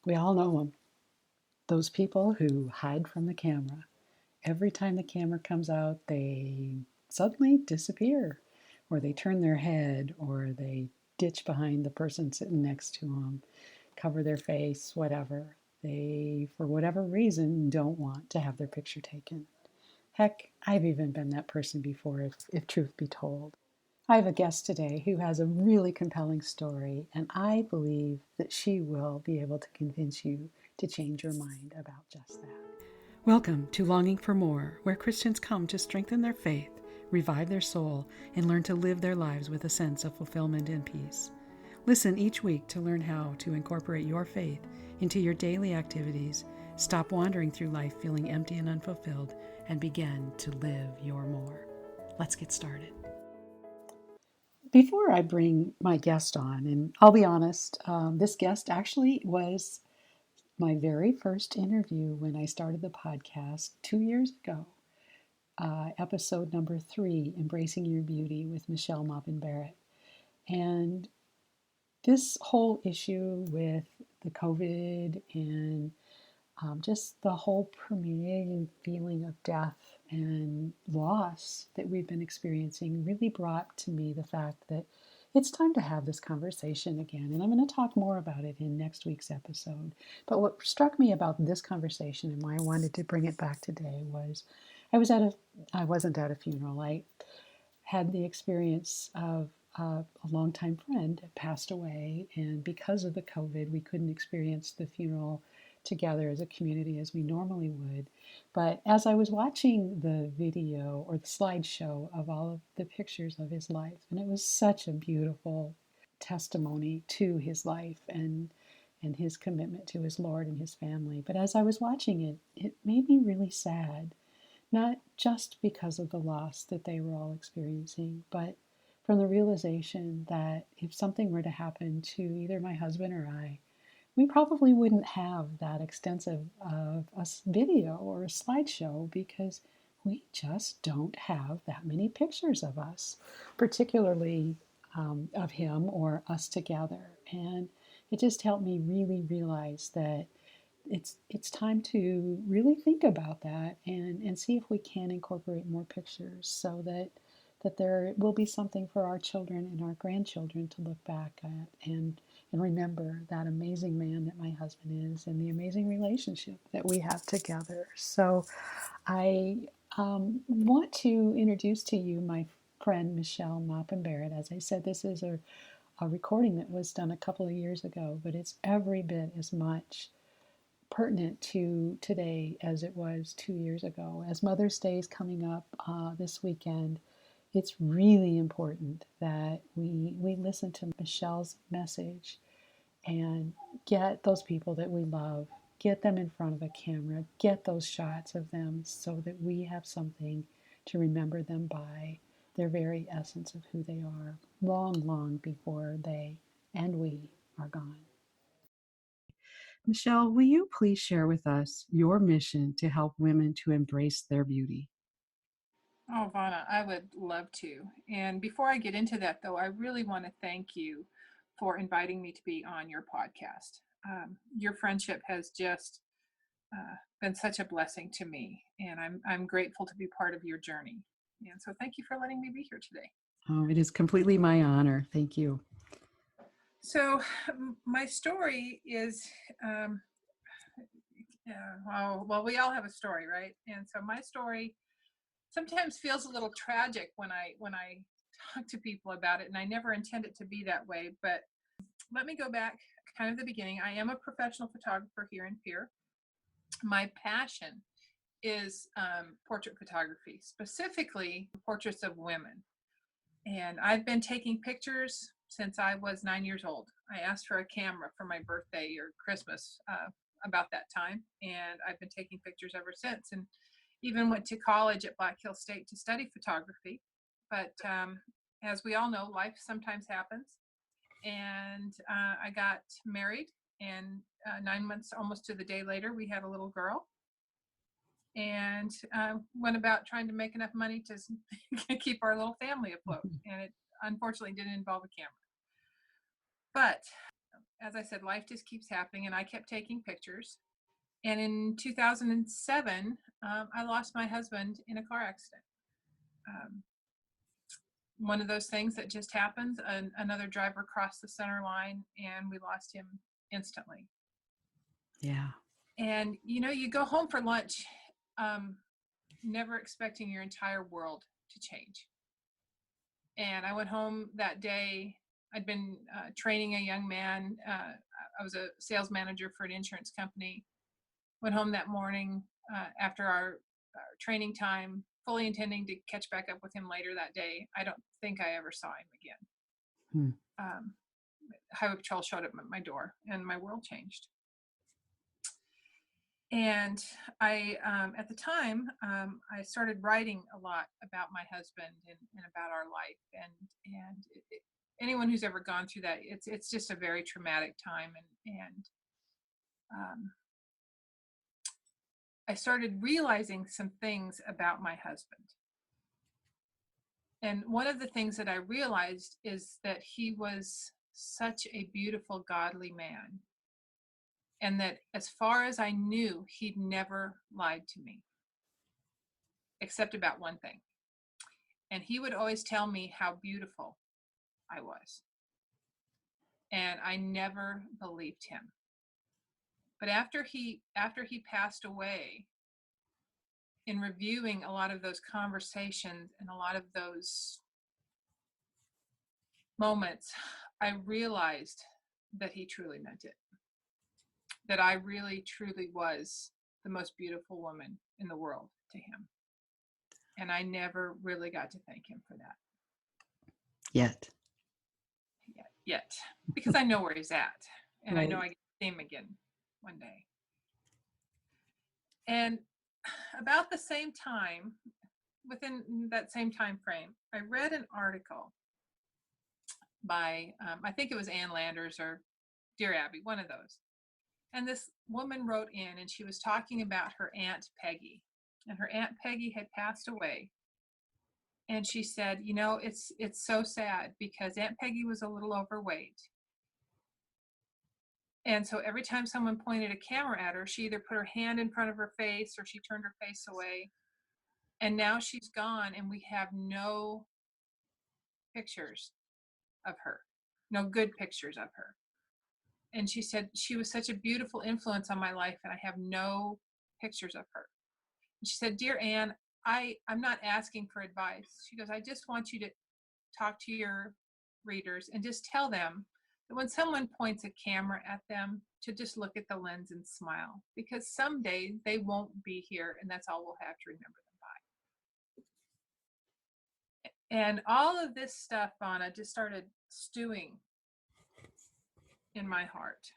We all know them. Those people who hide from the camera. Every time the camera comes out, they suddenly disappear, or they turn their head, or they ditch behind the person sitting next to them, cover their face, whatever. They, for whatever reason, don't want to have their picture taken. Heck, I've even been that person before, if truth be told. I have a guest today who has a really compelling story, and I believe that she will be able to convince you to change your mind about just that. Welcome to Longing for More, where Christians come to strengthen their faith, revive their soul, and learn to live their lives with a sense of fulfillment and peace. Listen each week to learn how to incorporate your faith into your daily activities, stop wandering through life feeling empty and unfulfilled, and begin to live your more. Let's get started. Before I bring my guest on, and I'll be honest, this guest actually was my very first interview when I started the podcast 2 years ago, episode number 3, Embracing Your Beauty with Maupin Barrett. And this whole issue with the COVID and just the whole permeating feeling of death and loss that we've been experiencing really brought to me the fact that it's time to have this conversation again. And I'm going to talk more about it in next week's episode. But what struck me about this conversation and why I wanted to bring it back today was I wasn't at a funeral. I had the experience of a longtime friend passed away, and because of the COVID, we couldn't experience the funeral together as a community as we normally would. But as I was watching the video or the slideshow of all of the pictures of his life, and it was such a beautiful testimony to his life and his commitment to his Lord and his family. But as I was watching it, it made me really sad, not just because of the loss that they were all experiencing, but from the realization that if something were to happen to either my husband or I, we probably wouldn't have that extensive of a video or a slideshow because we just don't have that many pictures of us, particularly of him or us together. And it just helped me really realize that it's time to really think about that and see if we can incorporate more pictures so that there will be something for our children and our grandchildren to look back at and remember that amazing man that my husband is and the amazing relationship that we have together. So I want to introduce to you my friend Michelle Maupin Barrett. As I said, this is a recording that was done a couple of years ago, but it's every bit as much pertinent to today as it was 2 years ago. As Mother's Day is coming up this weekend, it's really important that we listen to Michelle's message and get those people that we love, get them in front of a camera, get those shots of them so that we have something to remember them by, their very essence of who they are, long, long before they and we are gone. Michelle, will you please share with us your mission to help women to embrace their beauty? Oh, Vana, I would love to. And before I get into that, though, I really want to thank you for inviting me to be on your podcast. Your friendship has just been such a blessing to me, and I'm grateful to be part of your journey. And so, thank you for letting me be here today. Oh, it is completely my honor. Thank you. So, my story is, um, well, we all have a story, right? And so, my story sometimes feels a little tragic when I talk to people about it, and I never intend it to be that way. But let me go back kind of the beginning. I am a professional photographer here in Pierre. My passion is portrait photography, specifically portraits of women. And I've been taking pictures since I was 9 years old. I asked for a camera for my birthday or Christmas about that time, and I've been taking pictures ever since. And even went to college at Black Hill State to study photography. But as we all know, life sometimes happens. And I got married, and 9 months almost to the day later, we had a little girl. And went about trying to make enough money to keep our little family afloat. And it unfortunately didn't involve a camera. But as I said, life just keeps happening, and I kept taking pictures. And in 2007, I lost my husband in a car accident. Um, one of those things that just happens. Another driver crossed the center line, and we lost him instantly. Yeah. And you go home for lunch, never expecting your entire world to change. And I went home that day. I'd been training a young man. I was a sales manager for an insurance company. Went home that morning after our training time, fully intending to catch back up with him later that day. I don't think I ever saw him again. Highway patrol showed up at my door, and my world changed. And I, at the time, I started writing a lot about my husband and about our life. And anyone who's ever gone through that, it's just a very traumatic time. And I started realizing some things about my husband. And one of the things that I realized is that he was such a beautiful, godly man. And that as far as I knew, he'd never lied to me, except about one thing. And he would always tell me how beautiful I was. And I never believed him. But after he passed away, in reviewing a lot of those conversations and a lot of those moments, I realized that he truly meant it. That I really, truly was the most beautiful woman in the world to him. And I never really got to thank him for that. Yet. Because I know where he's at. And right. I know I get to see him again one day. And about the same time, within that same time frame, I read an article by, I think it was Ann Landers or Dear Abby, one of those. And this woman wrote in, and she was talking about her Aunt Peggy. And her Aunt Peggy had passed away. And she said, it's so sad because Aunt Peggy was a little overweight. And so every time someone pointed a camera at her, she either put her hand in front of her face or she turned her face away. And now she's gone, and we have no pictures of her, no good pictures of her. And she said, she was such a beautiful influence on my life, and I have no pictures of her. And she said, Dear Anne, I'm not asking for advice. She goes, I just want you to talk to your readers and just tell them that when someone points a camera at them, to just look at the lens and smile, because someday they won't be here, and that's all we'll have to remember them by. And all of this stuff, Anna, just started stewing in my heart.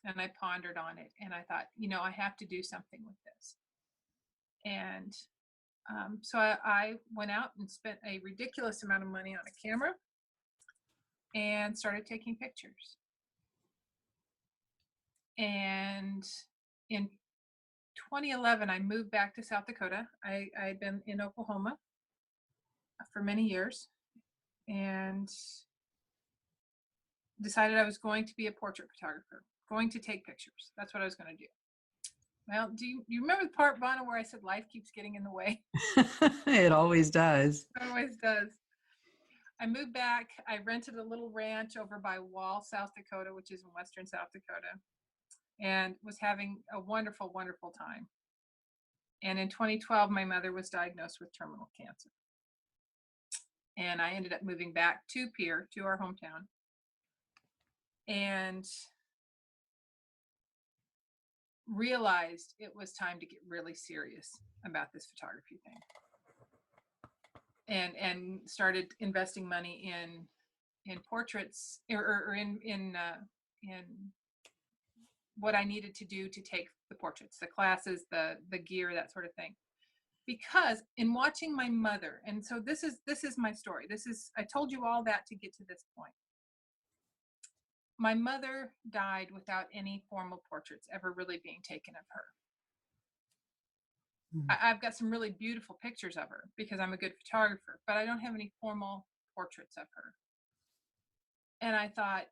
And I pondered on it, and I thought, I have to do something with this. And so I went out and spent a ridiculous amount of money on a camera and started taking pictures. And in 2011, I moved back to South Dakota. I had been in Oklahoma for many years and decided I was going to be a portrait photographer, going to take pictures. That's what I was going to do. Well, do you remember the part, Vanna, where I said life keeps getting in the way? It always does. It always does. I moved back. I rented a little ranch over by Wall, South Dakota, which is in western South Dakota, and was having a wonderful, wonderful time. And in 2012, my mother was diagnosed with terminal cancer. And I ended up moving back to Pierre, to our hometown. And realized it was time to get really serious about this photography thing. And started investing money in portraits or in what I needed to do to take the portraits, the classes, the gear, that sort of thing. Because in watching my mother, and so this is my story. I told you all that to get to this point. My mother died without any formal portraits ever really being taken of her. I've got some really beautiful pictures of her because I'm a good photographer, but I don't have any formal portraits of her. And I thought,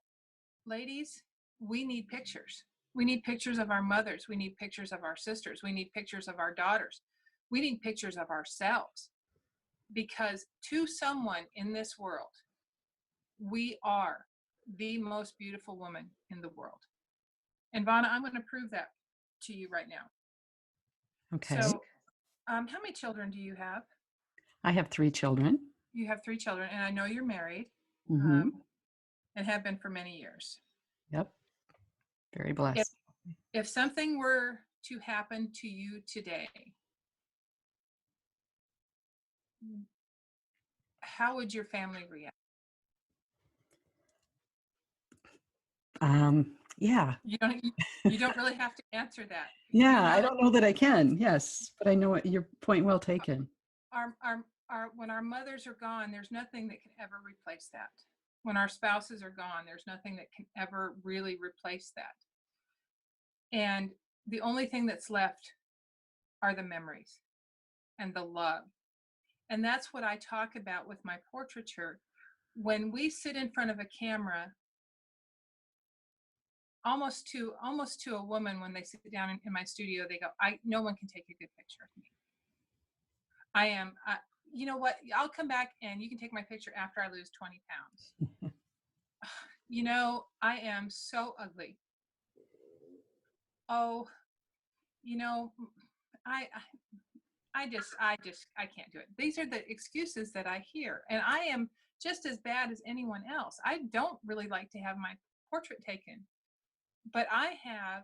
ladies, we need pictures. We need pictures of our mothers. We need pictures of our sisters. We need pictures of our daughters. We need pictures of ourselves, because to someone in this world, we are the most beautiful woman in the world. And Vonna, I'm going to prove that to you right now. Okay. So, how many children do you have? I have 3 children. You have 3 children, and I know you're married, Mm-hmm. and have been for many years. Yep. Very If, blessed. if something were to happen to you today, how would your family react? Yeah. You don't really have to answer that. Yeah, You know I that don't know that I can. Yes, but I know what your point well taken. when our mothers are gone, there's nothing that can ever replace that. When our spouses are gone, there's nothing that can ever really replace that. And the only thing that's left are the memories and the love. And that's what I talk about with my portraiture. When we sit in front of a camera, almost to a woman, when they sit down in my studio, they go, no one can take a good picture of me. You know what? I'll come back and you can take my picture after I lose 20 pounds. You know, I am so ugly. Oh, you know, I I can't do it. These are the excuses that I hear, and I am just as bad as anyone else. I don't really like to have my portrait taken, but I have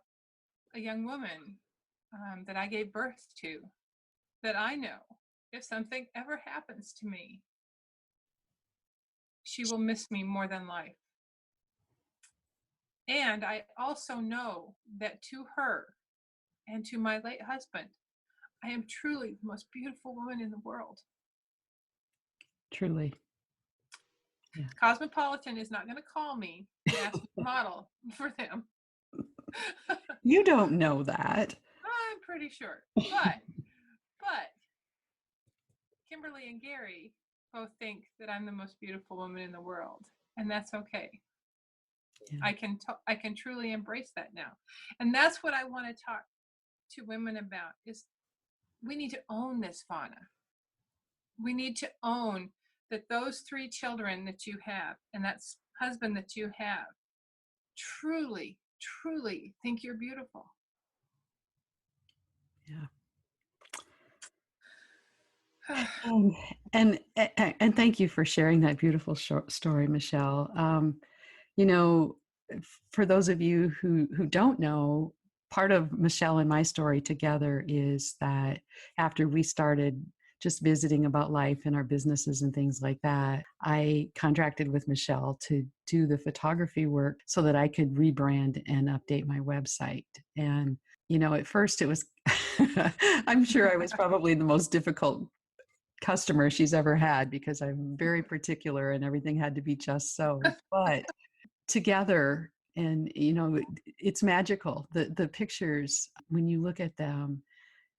a young woman that I gave birth to, that I know if something ever happens to me, she will miss me more than life. And I also know that to her and to my late husband, I am truly the most beautiful woman in the world. Truly. Yeah. Cosmopolitan is not going to call me and ask me to model for them. You don't know that. I'm pretty sure. But Kimberly and Gary both think that I'm the most beautiful woman in the world, and that's okay. Yeah. I can truly embrace that now. And that's what I want to talk to women about, is we need to own this, Vonna. We need to own that those 3 children that you have and that husband that you have truly think you're beautiful. Yeah. And thank you for sharing that beautiful story, Michelle. You know, for those of you who don't know, part of Michelle and my story together is that after we started just visiting about life and our businesses and things like that, I contracted with Michelle to do the photography work so that I could rebrand and update my website. And, you know, at first it was, I'm sure I was probably the most difficult customer she's ever had, because I'm very particular and everything had to be just so. But together, and you know, it's magical. The pictures, when you look at them,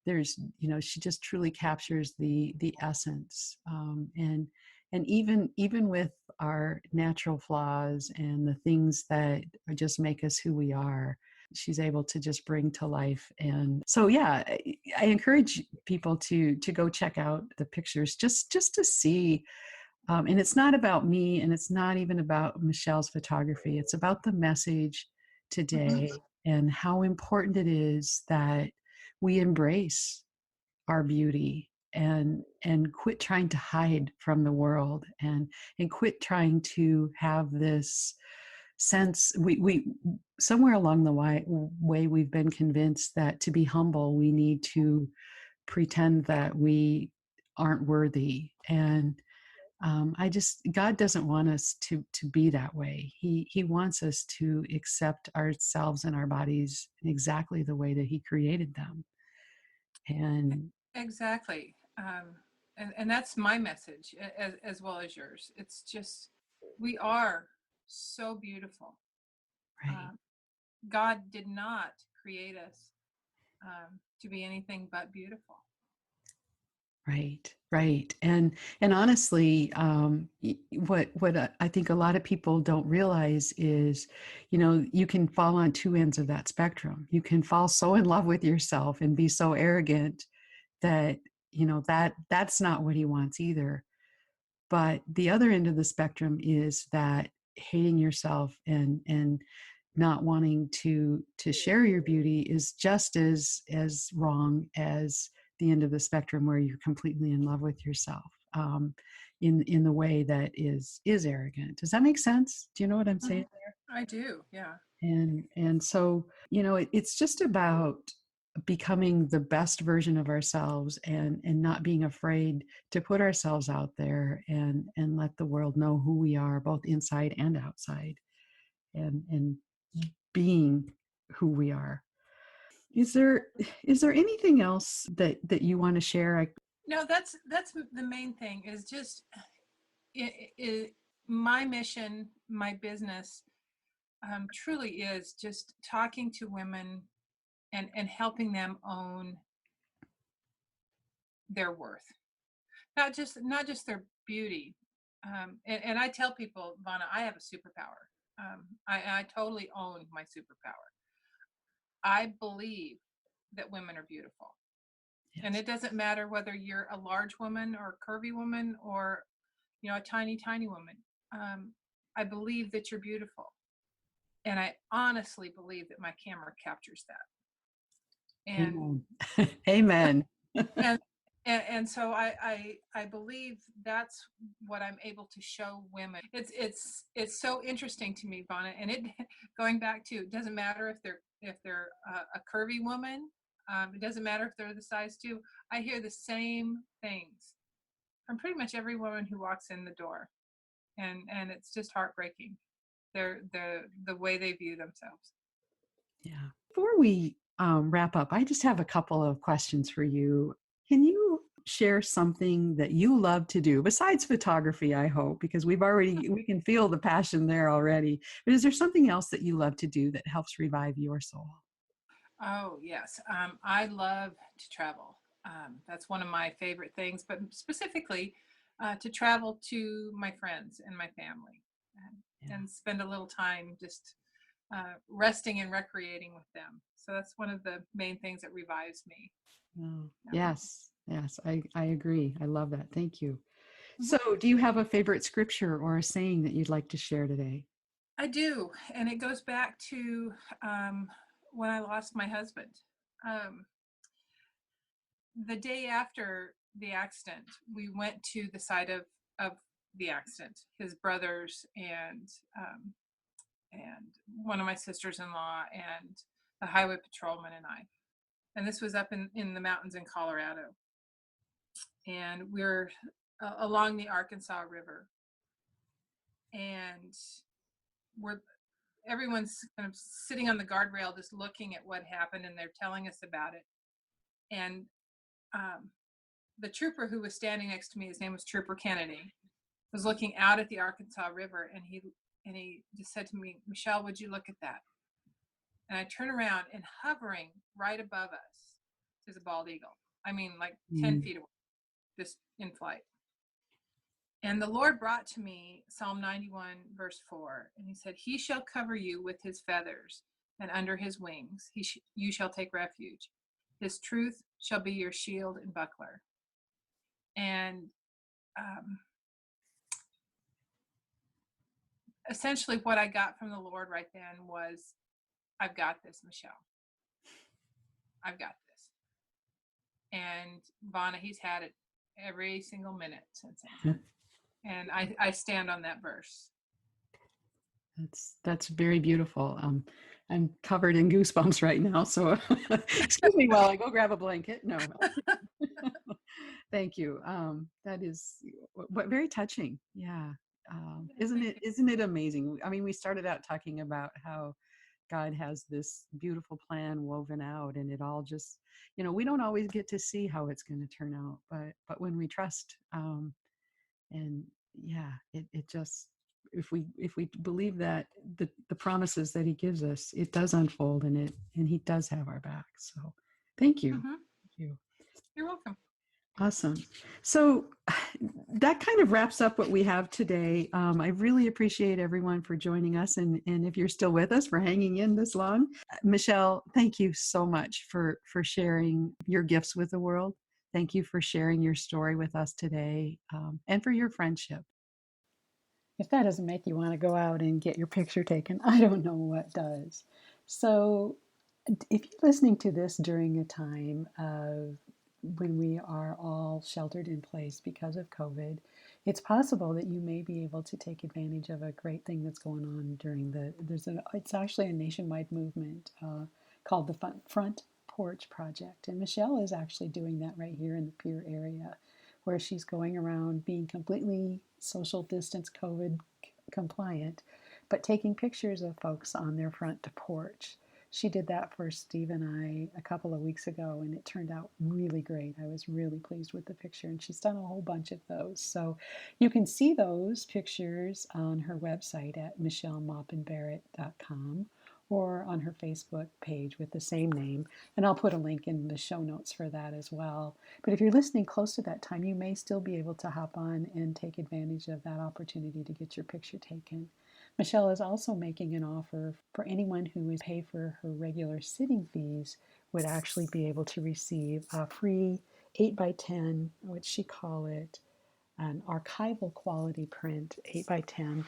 there's, you know, she just truly captures the essence, and even with our natural flaws and the things that just make us who we are, she's able to just bring to life. And so, yeah, I encourage people to go check out the pictures, just to see. And it's not about me, and it's not even about Michelle's photography. It's about the message today and how important it is that we embrace our beauty and quit trying to hide from the world, and quit trying to have this sense. We somewhere along the way we've been convinced that to be humble we need to pretend that we aren't worthy. And God doesn't want us to be that way. He wants us to accept ourselves and our bodies exactly the way that He created them. And exactly, and that's my message, as well as yours. It's just, we are so beautiful. right. God did not create us to be anything but beautiful. Right, right. And honestly, what I think a lot of people don't realize is, you can fall on two ends of that spectrum. You can fall so in love with yourself and be so arrogant that, that's not what he wants either. But the other end of the spectrum is that hating yourself and not wanting to share your beauty is just as wrong as the end of the spectrum where you're completely in love with yourself, in the way that is arrogant. Does that make sense? Do you know what I'm saying? Mhm. I do, yeah. And so, it's just about becoming the best version of ourselves, and not being afraid to put ourselves out there and let the world know who we are, both inside and outside, and being who we are. Is there anything else that you want to share? No, that's the main thing is just it, my mission, my business truly is just talking to women and helping them own their worth, not just their beauty. And I tell people, Vana, I have a superpower. I totally own my superpower. I believe that women are beautiful. And Yes. it doesn't matter whether you're a large woman or a curvy woman or, a tiny, tiny woman. Um, I believe that you're beautiful. And I honestly believe that my camera captures that. And Amen. Amen. and and so I believe that's what I'm able to show women. It's so interesting to me, Vonna, and it going back to, it doesn't matter if they're a curvy woman. It doesn't matter if they're the size 2. I hear the same things from pretty much every woman who walks in the door, and it's just heartbreaking. They're the way they view themselves. Yeah. Before we wrap up, I just have a couple of questions for you. Can you share something that you love to do besides photography? I hope, because we can feel the passion there already. But is there something else that you love to do that helps revive your soul? Oh, yes. I love to travel. That's one of my favorite things, but specifically to travel to my friends and my family, Yeah. and spend a little time just resting and recreating with them. So that's one of the main things that revives me. Oh, Yeah. yes. Yes. I agree. I love that. Thank you. Mhm. So, do you have a favorite scripture or a saying that you'd like to share today? I do. And it goes back to um, when I lost my husband. Um, the day after the accident, we went to the site of the accident. His brothers and one of my sisters-in-law and the highway patrolman and I. And this was up in the mountains in Colorado. And we're along the Arkansas River, and we're everyone's kind of sitting on the guardrail just looking at what happened, and they're telling us about it. And um, the trooper who was standing next to me, his name was Trooper Kennedy, was looking out at the Arkansas River, and he just said to me, "Michelle, would you look at that?" And I turn around, and hovering right above us is a bald eagle. I mean, like 10 Mm. feet away, just in flight. And the Lord brought to me Psalm 91, verse 4, and he said, "He shall cover you with his feathers, and under his wings you shall take refuge. His truth shall be your shield and buckler." And um, essentially, what I got from the Lord right then was, "I've got this, Michelle. I've got this." And Vonna, he's had it every single minute since then. And I stand on that verse. That's very beautiful. I'm covered in goosebumps right now, so excuse me while I go grab a blanket. No, thank you. That is what very touching. Yeah, isn't Thank it? you. Isn't it amazing? I mean, we started out talking about how God has this beautiful plan woven out, and it all just, we don't always get to see how it's going to turn out, but when we trust, and yeah, it just, if we believe that the promises that he gives us, it does unfold, and he does have our back. So thank you. Mm-hmm. Thank you. You're welcome. Awesome. So that kind of wraps up what we have today. I really appreciate everyone for joining us, and if you're still with us, for hanging in this long. Michelle, thank you so much for sharing your gifts with the world. Thank you for sharing your story with us today, and for your friendship. If that doesn't make you want to go out and get your picture taken, I don't know what does. So, if you're listening to this during a time of when we are all sheltered in place because of COVID, it's possible that you may be able to take advantage of a great thing that's going on during it's actually a nationwide movement called the Front Porch Project. And Michelle is actually doing that right here in the Pier area, where she's going around being completely social distance COVID compliant, but taking pictures of folks on their front porch. She did that for Steve and I a couple of weeks ago, and it turned out really great. I was really pleased with the picture, and she's done a whole bunch of those. So you can see those pictures on her website at michellemaupinbarrett.com or on her Facebook page with the same name. And I'll put a link in the show notes for that as well. But if you're listening close to that time, you may still be able to hop on and take advantage of that opportunity to get your picture taken. Michelle is also making an offer for anyone who would pay for her regular sitting fees would actually be able to receive a free 8 by 10, what she call it, an archival quality print, 8 by 10,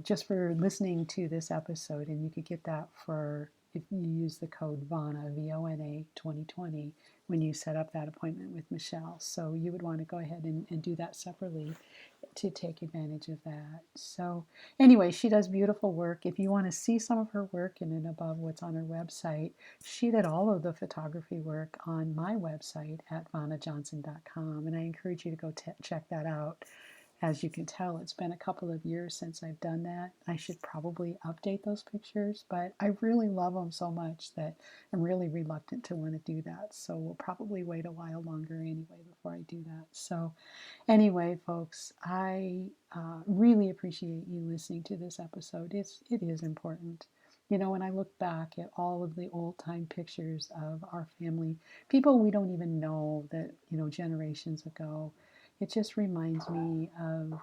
just for listening to this episode. And you could get that for, if you use the code VONA, VONA 2020, when you set up that appointment with Michelle. So you would want to go ahead and do that separately to take advantage of that. So anyway, she does beautiful work. If you want to see some of her work in and above what's on her website, she did all of the photography work on my website at vanajohnson.com, and I encourage you to go check that out. As you can tell, it's been a couple of years since I've done that. I should probably update those pictures, but I really love them so much that I'm really reluctant to want to do that. So we'll probably wait a while longer anyway before I do that. So anyway, folks, I really appreciate you listening to this episode. It is important. You know, when I look back at all of the old time pictures of our family, people we don't even know that, generations ago, it just reminds me of,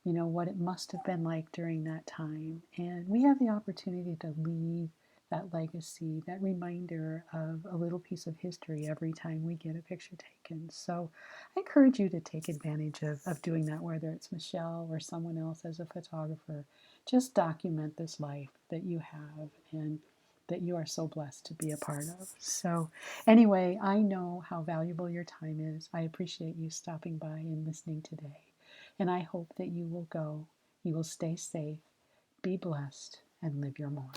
what it must have been like during that time. And we have the opportunity to leave that legacy, that reminder of a little piece of history every time we get a picture taken. So I encourage you to take advantage of doing that, whether it's Michelle or someone else as a photographer. Just document this life that you have and that you are so blessed to be a part of. So, anyway, I know how valuable your time is. I appreciate you stopping by and listening today. And I hope that you will stay safe, be blessed, and live your more.